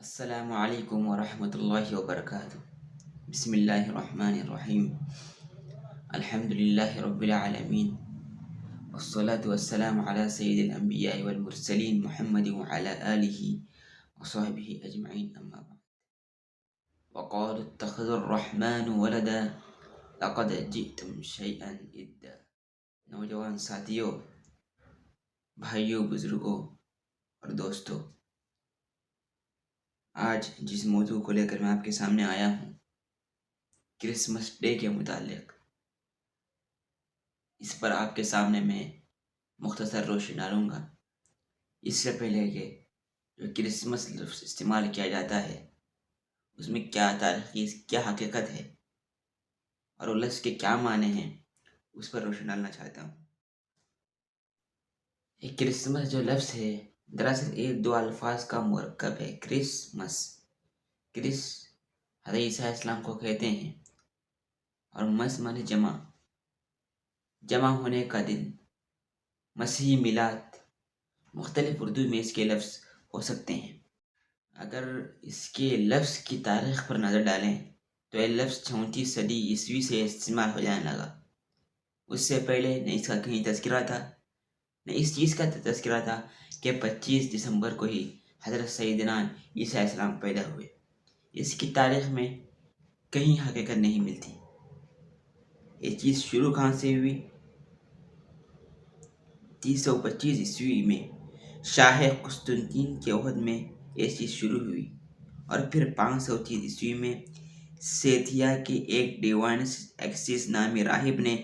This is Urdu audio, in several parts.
السلام علیکم ورحمۃ اللہ وبرکاتہ۔ بسم اللہ الرحمن الرحیم۔ الحمد للہ رب العالمین، والصلاة والسلام علی سید الانبیاء والمرسلین محمد وعلی آلہ وصحبہ اجمعین، اما بعد۔ وقالوا اتخذ الرحمن ولدا لقد جئتم شیئا ادا۔ نوجوان ساتھیوں، بھائیوں، بزرگوں اور دوستوں، آج جس موضوع کو لے کر میں آپ کے سامنے آیا ہوں، کرسمس ڈے کے متعلق، اس پر آپ کے سامنے میں مختصر روشنی ڈالوں گا۔ اس سے پہلے کہ جو کرسمس لفظ استعمال کیا جاتا ہے، اس میں کیا تاریخی، کیا حقیقت ہے اور وہ لفظ کے کیا معنی ہیں، اس پر روشنی ڈالنا چاہتا ہوں۔ یہ کرسمس جو لفظ ہے، دراصل ایک دو الفاظ کا مرکب ہے۔ کرسمس، کرس حضرت عیسیٰ علیہ السلام کو کہتے ہیں، اور مس مانے جمع ہونے کا دن، مسیحی میلاد، مختلف اردو میں اس کے لفظ ہو سکتے ہیں۔ اگر اس کے لفظ کی تاریخ پر نظر ڈالیں تو یہ لفظ 34 صدی عیسوی سے استعمال ہو جانے لگا۔ اس سے پہلے نہ اس کا کہیں تذکرہ تھا، نہ اس چیز کا تذکرہ تھا کہ 25 دسمبر کو ہی حضرت سیدنا عیسیٰ علیہ السلام پیدا ہوئے۔ اس کی تاریخ میں کہیں حقیقت نہیں ملتی۔ یہ چیز شروع کہاں سے ہوئی؟ 325 عیسوی میں شاہ قسطنطین کے عہد میں یہ چیز شروع ہوئی، اور پھر 530 عیسوی میں سیتھیا کے ایک ڈیوانس ایکسیس نامی راہب نے،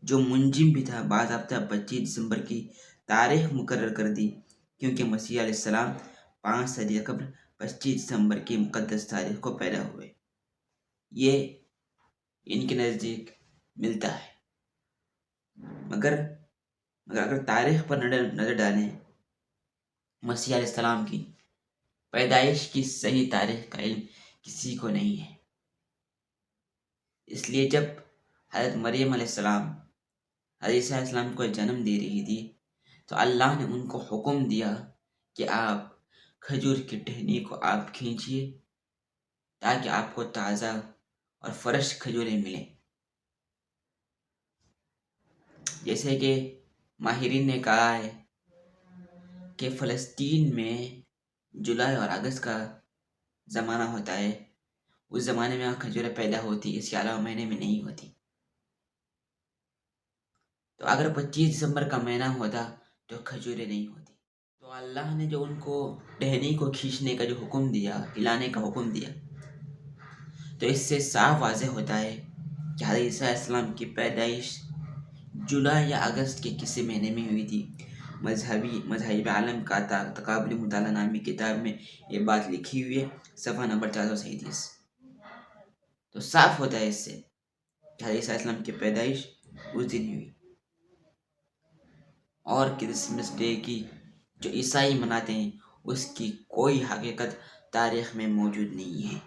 جو منجم بھی تھا، باضابطہ 25 دسمبر کی تاریخ مقرر کر دی، کیونکہ مسیح علیہ السلام 5 صدی قبل 25 دسمبر کی مقدس تاریخ کو پیدا ہوئے۔ یہ ان کے نزدیک ملتا ہے، مگر اگر تاریخ پر نظر ڈالیں، مسیح علیہ السلام کی پیدائش کی صحیح تاریخ کا علم کسی کو نہیں ہے۔ اس لیے جب حضرت مریم علیہ السلام حضرت عیسیٰ علیہ السلام کو جنم دے رہی تھی، تو اللہ نے ان کو حکم دیا کہ آپ کھجور کی ٹہنی کو آپ کھینچیے تاکہ آپ کو تازہ اور فریش کھجوریں ملیں۔ جیسے کہ ماہرین نے کہا ہے کہ فلسطین میں جولائی اور اگست کا زمانہ ہوتا ہے، اس زمانے میں کھجوریں پیدا ہوتی، اس کے علاوہ مہینے میں نہیں ہوتی۔ تو اگر 25 دسمبر کا مہینہ ہوتا تو کھجوریں نہیں ہوتی۔ تو اللہ نے جو ان کو ٹہنی کو کھینچنے کا جو حکم دیا، ہلانے کا حکم دیا، تو اس سے صاف واضح ہوتا ہے کہ حضرت عیسیٰ علیہ السلام کی پیدائش جولائی یا اگست کے کسی مہینے میں ہوئی تھی۔ مذاہب عالم کا تقابلی مطالعہ نامی کتاب میں یہ بات لکھی ہوئی ہے، صفحہ نمبر 437۔ تو صاف ہوتا ہے اس سے کہ حضرت عیسیٰ علیہ السلام کی پیدائش اس دن ہوئی۔ اور کرسمس ڈے کی جو عیسائی مناتے ہیں، اس کی کوئی حقیقت تاریخ میں موجود نہیں ہے۔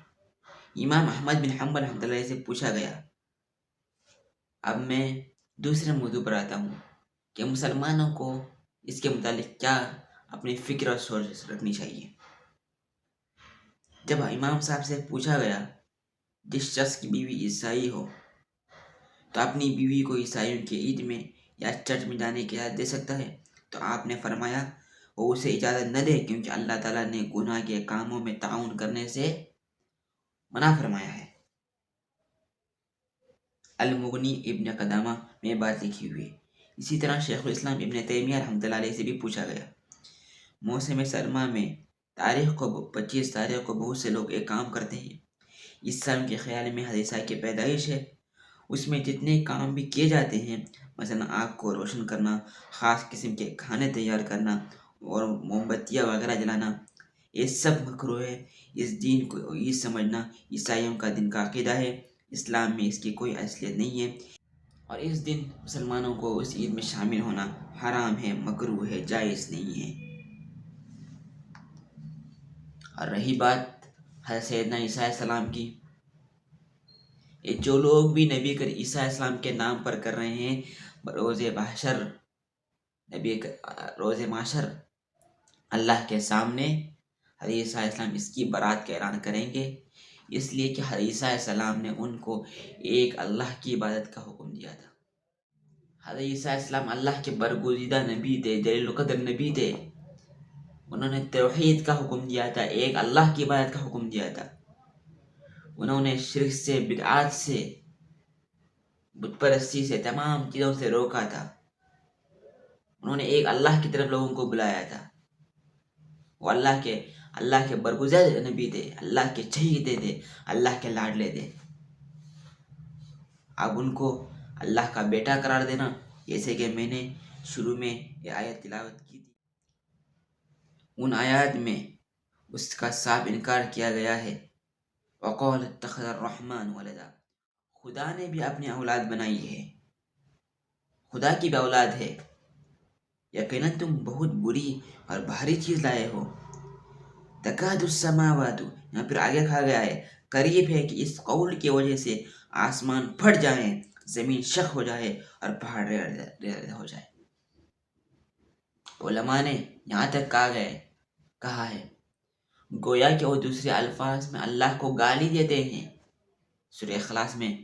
امام احمد بن حنبل رحمۃ اللہ علیہ سے پوچھا گیا۔ اب میں دوسرے موضوع پر آتا ہوں کہ مسلمانوں کو اس کے متعلق کیا اپنی فکر اور سوچ رکھنی چاہیے۔ جب امام صاحب سے پوچھا گیا، جس شخص کی بیوی عیسائی ہو تو اپنی بیوی کو عیسائیوں کی عید میں یا چرچ میں جانے کی اجازت دے سکتا ہے؟ تو آپ نے فرمایا وہ اسے اجازت نہ دے، کیونکہ اللہ تعالیٰ نے گناہ کے کاموں میں تعاون کرنے سے منع فرمایا ہے۔ المغنی ابن قدامہ میں بات لکھی ہوئی ہے۔ اسی طرح شیخ الاسلام ابن تیمیہ رحمۃ اللہ علیہ سے بھی پوچھا گیا۔ موسم سرما میں 25 تاریخ کو بہت سے لوگ ایک کام کرتے ہیں، اس سال کے خیال میں حضرت عیسیٰ کی پیدائش ہے، اس میں جتنے کام بھی کیے جاتے ہیں، مثلا آگ کو روشن کرنا، خاص قسم کے کھانے تیار کرنا اور موم بتیاں وغیرہ جلانا، یہ سب مکروہ ہے۔ اس دن کو عید سمجھنا عیسائیوں کا دن کا عقیدہ ہے، اسلام میں اس کی کوئی اصلیت نہیں ہے، اور اس دن مسلمانوں کو اس عید میں شامل ہونا حرام ہے، مکروہ ہے، جائز نہیں ہے۔ اور رہی بات حضرت سیدنا عیسیٰ علیہ السلام کی، یہ جو لوگ بھی نبی کریم عیسیٰ علیہ السلام کے نام پر کر رہے ہیں، روز محشر اللہ کے سامنے حضرت عیسیٰ علیہ السلام اس کی برات کا اعلان کریں گے، اس لیے کہ حضرت عیسیٰ علیہ السلام نے ان کو ایک اللہ کی عبادت کا حکم دیا تھا۔ حضرت عیسیٰ علیہ السلام اللہ کے برگزیدہ نبی تھے، جلیل القدر نبی تھے۔ انہوں نے توحید کا حکم دیا تھا، ایک اللہ کی عبادت کا حکم دیا تھا۔ انہوں نے شرک سے، بدعات سے، بت پرستی سے، تمام چیزوں سے روکا تھا۔ انہوں نے ایک اللہ کی طرف لوگوں کو بلایا تھا۔ وہ اللہ کے برگزیدہ نبی تھے، اللہ کے چہیتے تھے، اللہ کے لاڈلے تھے۔ اب ان کو اللہ کا بیٹا قرار دینا، جیسے کہ میں نے شروع میں یہ آیت تلاوت کی تھی، ان آیات میں اس کا صاف انکار کیا گیا ہے۔ وَقَالَ اتَّخَذَ الرَّحْمَنُ وَلَدًا، خدا نے بھی اپنی اولاد بنائی ہے، خدا کی بھی اولاد ہے۔ یقیناً تم بہت بری اور بھاری چیز لائے ہو۔ تکاد السماوات، یہاں پھر آگے کہا گیا ہے قریب ہے کہ اس قول کی وجہ سے آسمان پھٹ جائیں، زمین شق ہو جائے اور پہاڑ ریزہ ہو جائے۔ علماء نے یہاں تک کہا ہے گویا کہ وہ دوسرے الفاظ میں اللہ کو گالی دیتے ہیں۔ سورہ اخلاص میں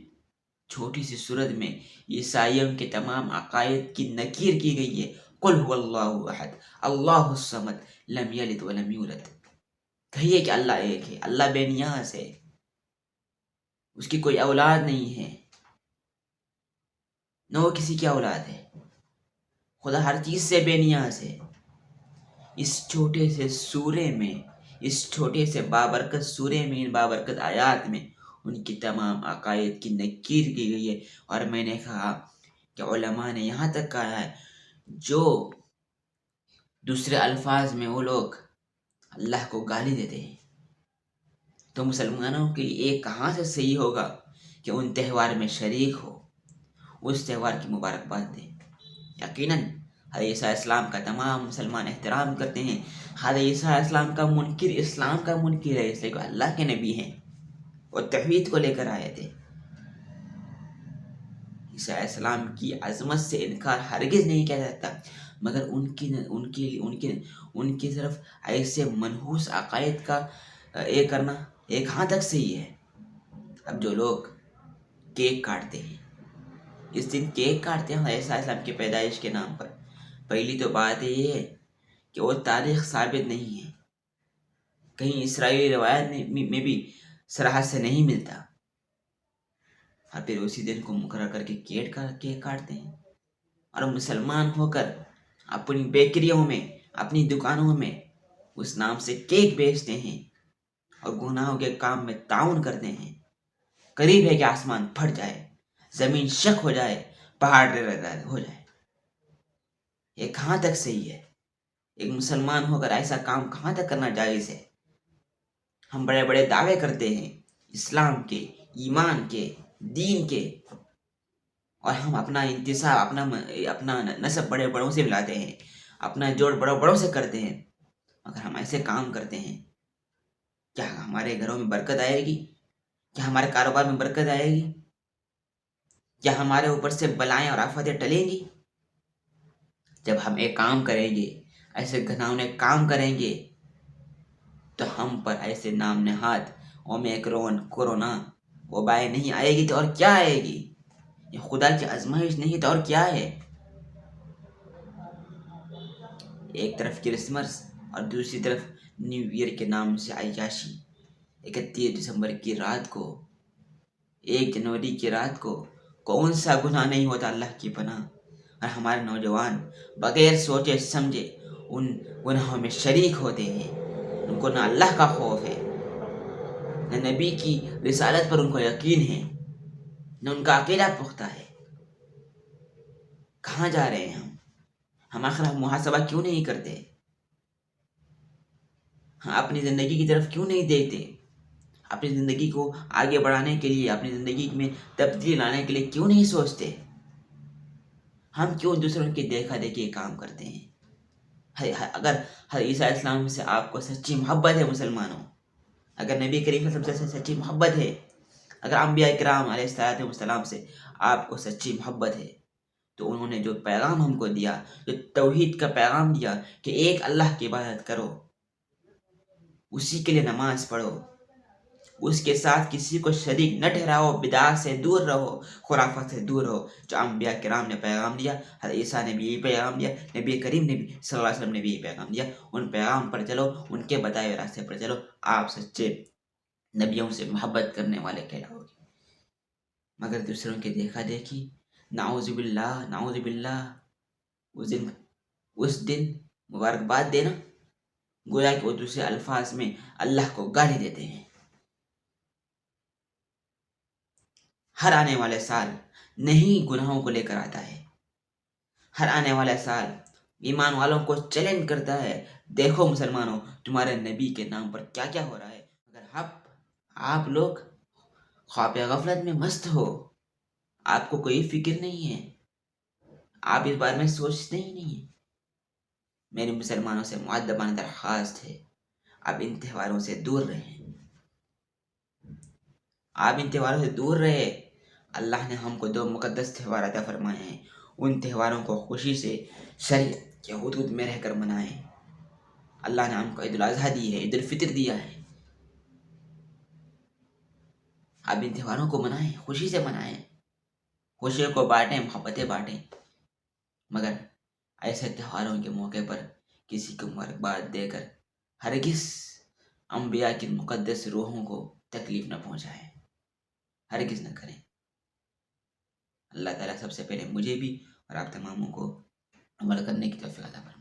چھوٹی سی سورت میں عیسائیوں کے تمام عقائد کی نکیر کی گئی ہے۔ قل هو اللہ احد اللہ الصمد لم یلد ولم یولد، کہیے کہ اللہ ایک ہے، اللہ بے نیاز ہے، اس کی کوئی اولاد نہیں ہے، نہ وہ کسی کی اولاد ہے۔ خدا ہر چیز سے بے نیاز ہے۔ اس چھوٹے سے سورے میں، اس چھوٹے سے بابرکت سورے میں، ان بابرکت آیات میں ان کی تمام عقائد کی نکیر کی گئی ہے۔ اور میں نے کہا کہ علماء نے یہاں تک کہا ہے جو دوسرے الفاظ میں وہ لوگ اللہ کو گالی دیتے ہیں، تو مسلمانوں کے لیے ایک کہاں سے صحیح ہوگا کہ ان تہوار میں شریک ہو، اس تہوار کی مبارکباد دیں۔ یقیناً حضرت عیسیٰ علیہ السلام کا تمام مسلمان احترام کرتے ہیں۔ حضرت عیسیٰ علیہ السلام کا منکر اسلام کا منکر ہے، اس لیے کہ اللہ کے نبی ہیں، وہ توحید کو لے کر آئے تھے۔ عیسیٰ علیہ السلام کی عظمت سے انکار ہرگز نہیں کیا جاتا، مگر ان کی طرف ایسے منحوس عقائد کا کرنا ایک کہاں تک صحیح ہے۔ اب جو لوگ کیک کاٹتے ہیں، اس دن کیک کاٹتے ہیں عیسیٰ علیہ السلام کی پیدائش کے نام پر، پہلی تو بات یہ ہے کہ وہ تاریخ ثابت نہیں ہے، کہیں اسرائیلی روایت میں بھی صراحت سے نہیں ملتا، اور پھر اسی دن کو مقرر کر کے کیک کاٹتے ہیں، اور مسلمان ہو کر اپنی بیکریوں میں، اپنی دکانوں میں اس نام سے کیک بیچتے ہیں اور گناہوں کے کام میں تعاون کرتے ہیں۔ قریب ہے کہ آسمان پھٹ جائے، زمین شق ہو جائے، پہاڑ ہو جائے۔ یہ کہاں تک صحیح ہے؟ ایک مسلمان ہو کر ایسا کام کہاں تک کرنا جائز ہے؟ ہم بڑے بڑے دعوے کرتے ہیں اسلام کے، ایمان کے، دین کے، اور ہم اپنا انتساب، اپنا نسب بڑے بڑوں سے ملاتے ہیں، اپنا جوڑ بڑوں سے کرتے ہیں، مگر ہم ایسے کام کرتے ہیں، کیا ہمارے گھروں میں برکت آئے گی؟ کیا ہمارے کاروبار میں برکت آئے گی؟ کیا ہمارے اوپر سے بلائیں اور آفتیں ٹلیں گی؟ جب ہم ایک کام کریں گے، ایسے گھناؤنے کام کریں گے، تو ہم پر ایسے نام نہاد اومیکرون، کورونا، وبائیں نہیں آئے گی تو اور کیا آئے گی؟ یہ خدا کی آزمائش نہیں تو اور کیا ہے؟ ایک طرف کرسمس اور دوسری طرف نیو ایئر کے نام سے عیاشی۔ 31 دسمبر کی رات کو، 1 جنوری کی رات کو کون سا گناہ نہیں ہوتا اللہ کی پناہ، اور ہمارے نوجوان بغیر سوچے سمجھے ان گناہوں میں شریک ہوتے ہیں۔ ان کو نہ اللہ کا خوف ہے، نہ نبی کی رسالت پر ان کو یقین ہے، نہ ان کا عقیدہ پختہ ہے۔ کہاں جا رہے ہیں ہم آخر محاسبہ کیوں نہیں کرتے؟ ہم اپنی زندگی کی طرف کیوں نہیں دیکھتے؟ اپنی زندگی کو آگے بڑھانے کے لیے، اپنی زندگی میں تبدیلی لانے کے لیے کیوں نہیں سوچتے؟ ہم کیوں دوسروں کی دیکھا دیکھی کام کرتے ہیں؟ اگر حضرت عیسیٰ علیہ السلام سے آپ کو سچی محبت ہے مسلمانوں، اگر نبی کریم صلی اللہ علیہ وسلم سے سچی محبت ہے، اگر انبیاء کرام علیہ السلام سے آپ کو سچی محبت ہے، تو انہوں نے جو پیغام ہم کو دیا، جو توحید کا پیغام دیا کہ ایک اللہ کی عبادت کرو، اسی کے لیے نماز پڑھو، اس کے ساتھ کسی کو شریک نہ ٹھہراؤ، بدعات سے دور رہو، خرافات سے دور رہو۔ جو انبیاء کرام نے پیغام دیا، حضرت عیسیٰ نے بھی یہی پیغام دیا، نبی کریم نے بھی صلی اللہ علیہ وسلم نے بھی یہی پیغام دیا، ان پیغام پر چلو، ان کے بتائے ہوئے راستے پر چلو، آپ سچے نبیوں سے محبت کرنے والے کہلاؤ گے۔ مگر دوسروں کے دیکھا دیکھی، نعوذ باللہ نعوذ باللہ، اس دن مبارکباد دینا گویا کہ وہ دوسرے الفاظ میں اللہ کو گالی دیتے ہیں۔ ہر آنے والے سال نہیں گناہوں کو لے کر آتا ہے، ہر آنے والے سال ایمان والوں کو چیلنج کرتا ہے، دیکھو مسلمانوں تمہارے نبی کے نام پر کیا کیا ہو رہا ہے، مگر آپ لوگ خواب غفلت میں مست ہو، آپ کو کوئی فکر نہیں ہے، آپ اس بارے میں سوچتے ہی نہیں ہیں۔ میری مسلمانوں سے مؤدبانہ درخواست ہے، آپ ان تہواروں سے دور رہیں، آپ ان تہواروں سے دور رہے۔ اللہ نے ہم کو 2 مقدس تہوار عطا فرمائے ہیں، ان تہواروں کو خوشی سے شریعت کے حدود میں رہ کر منائیں۔ اللہ نے ہم کو عید الاضحیٰ دی ہے، عید الفطر دیا ہے، آپ ان تہواروں کو منائیں، خوشی سے منائیں، خوشیوں کو بانٹیں، محبتیں بانٹیں، مگر ایسے تہواروں کے موقع پر کسی کو مبارکباد دے کر ہرگز انبیاء کی مقدس روحوں کو تکلیف نہ پہنچائیں، ہرگز نہ کریں۔ اللہ تعالیٰ سب سے پہلے مجھے بھی اور آپ تماموں کو عمل کرنے کی توفیق عطا فرمائے۔